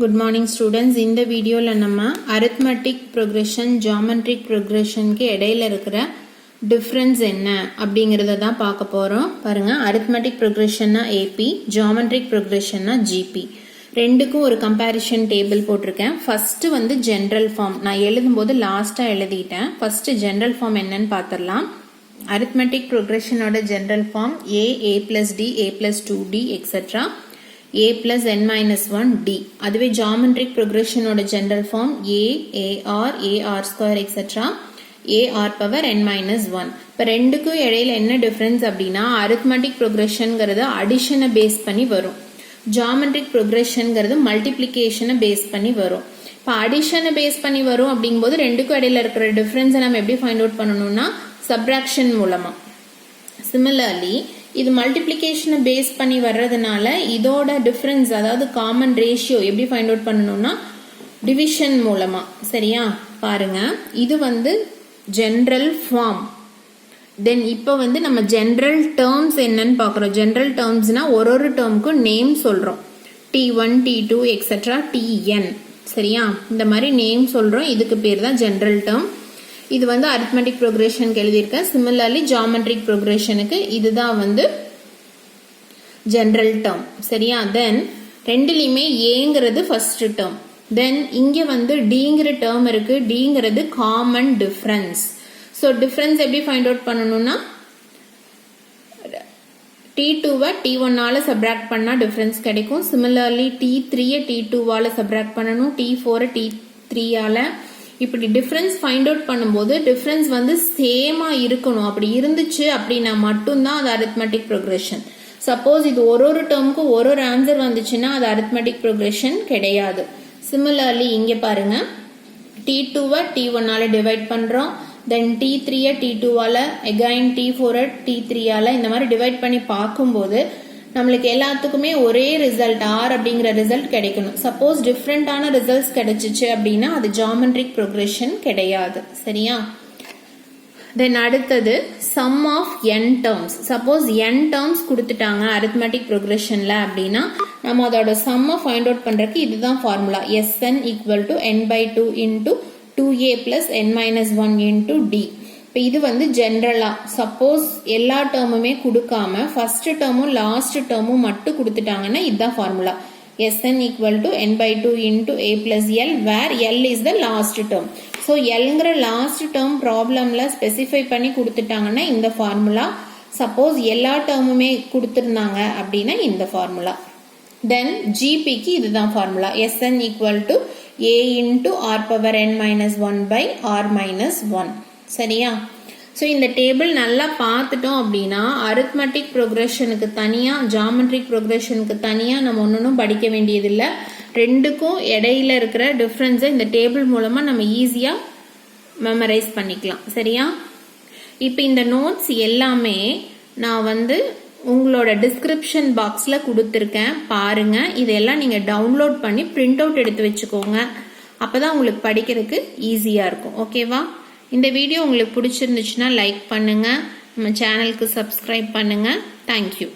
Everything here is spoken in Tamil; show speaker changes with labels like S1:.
S1: Good morning students. In the video la nama arithmetic progression, geometric progression ke இடையில இருக்கிற difference என்ன அப்படிங்கறத தான் பார்க்க போறோம். பாருங்க, arithmetic progression னா AP, geometric progression னா GP. ரெண்டுக்கும் ஒரு comparison table போட்டிருக்கேன். First வந்து general form. நான் எழுதும்போது லாஸ்டா எழுதிட்டேன். First general form என்னன்னு பார்த்தறலாம். Arithmetic progression ஓட general form a plus d, a plus 2d, etc. a plus n minus 1 d. அதுவே geometric progression ஓட general form a, ar square, etc. ar power n minus 1. இப்போ ரெண்டுக்கும் இடையில என்ன difference அப்படின்னா arithmetic progressionங்கிறது addition பேஸ் பண்ணி வரும். geometric progressionங்கிறது multiplication பேஸ் பண்ணி வரும். இப்போ addition பேஸ் பண்ணி வரும் அப்படிங்கும்போது ரெண்டுக்கும் இடையில இருக்கிற difference நம்ம எப்படி find out பண்ணணும்னா subtraction மூலமா. Similarly, இது multiplication பேஸ் பண்ணி வர்றதுனால இதோட difference அதாவது common ratio எப்படி find out பண்ணணும்னா division மூலமா. சரியா? பாருங்க, இது வந்து general form. Then இப்போ வந்து நம்ம general terms என்னன்னு பார்க்கிறோம். general termsனா ஒரு termக்கு name சொல்றோம். T1, T2, etc. Tn. சரியா? இந்த மாதிரி name சொல்றோம். இதுக்கு பேர் தான் general term. இது வந்து arithmetic progression எழுதியிருக்கேன். Similarly, geometric progressionக்கு இதுதான் வந்து general term. சரியா? Then ரெண்டுலையுமே ஏங்கிறது first term. Then இங்க வந்து dங்கிற term இருக்கு. dங்கிறது common difference. So difference எப்படி find out பண்ணணும்னா T2-வை T1 ஆல subtract பண்ணா difference கிடைக்கும். Similarly, T3-யை T2 ஆல subtract பண்ணணும். T4-யை T3 ஆல. இப்படி difference find out பண்ணும்போது difference வந்து சேமா இருக்கணும். அப்படி இருந்துச்சு அப்படின்னா மட்டும்தான் அது arithmetic progression. Suppose இது ஒரு termக்கு ஒரு answer வந்துச்சுன்னா அது arithmetic progression கிடையாது. Similarly, இங்க பாருங்க, T2-வை T1 ஆல divide பண்றோம். Then T3-யை T2 ஆல, again T4-யை T3 ஆல, இந்த மாதிரி divide பண்ணி பார்க்கும்போது நம்மளுக்கு எல்லாத்துக்குமே ஒரே ரிசல்ட் R அப்படிங்கிற ரிசல்ட் கிடைக்கணும். சப்போஸ் டிஃப்ரெண்டான ரிசல்ட்ஸ் கிடைச்சிச்சு அப்படின்னா அது ஜியோமெட்ரிக் ப்ரோக்ரெஷன் கிடையாது. சரியா? தென் அடுத்தது sum of n terms. Suppose n terms கொடுத்துட்டாங்க arithmetic progressionல அப்படின்னா நம்ம அதோட சம்மை ஃபைண்ட் அவுட் பண்றதுக்கு இதுதான் formula. Sn equal to n by 2 into 2a plus n minus 1 into d. இப்போ இது வந்து ஜென்ரலா சப்போஸ் எல்லா டேர்முமே கொடுக்காம ஃபர்ஸ்ட் டேர்மும் லாஸ்ட் டேர்மும் மட்டும் கொடுத்துட்டாங்கன்னா இதுதான் formula. Sn equal to n by 2 into a plus l where l is the last term. So எல்ங்கிற லாஸ்ட் டேர்ம் ப்ராப்ளம்ல ஸ்பெசிஃபை பண்ணி கொடுத்துட்டாங்கன்னா இந்த ஃபார்முலா. சப்போஸ் எல்லா டேர்முமே கொடுத்துருந்தாங்க அப்படின்னா இந்த ஃபார்முலா. தென் ஜிபிக்கு இதுதான் formula. Sn equal to a into r power n minus 1 by r minus 1. சரியா? ஸோ இந்த டேபிள் நல்லா பார்த்துட்டோம் அப்படின்னா arithmetic progressionக்கு தனியா, geometric progressionக்கு தனியா நம்ம ஒன்றும் படிக்க வேண்டியதில்லை. ரெண்டுக்கும் இடையில இருக்கிற டிஃப்ரென்ஸை இந்த டேபிள் மூலமா நம்ம ஈஸியா மெமரைஸ் பண்ணிக்கலாம். சரியா? இப்போ இந்த நோட்ஸ் எல்லாமே நான் வந்து உங்களோட டிஸ்கிரிப்ஷன் பாக்ஸ்ல கொடுத்துருக்கேன், பாருங்க. இதெல்லாம் நீங்க டவுன்லோட் பண்ணி பிரிண்ட் அவுட் எடுத்து வச்சுக்கோங்க. அப்பதான் உங்களுக்கு படிக்கிறதுக்கு ஈஸியா இருக்கும். ஓகேவா? இந்த வீடியோ உங்களுக்கு பிடிச்சிருந்துச்சுன்னா லைக் பண்ணுங்க, நம்ம சேனலுக்கு சப்ஸ்கிரைப் பண்ணுங்க. தேங்க்யூ.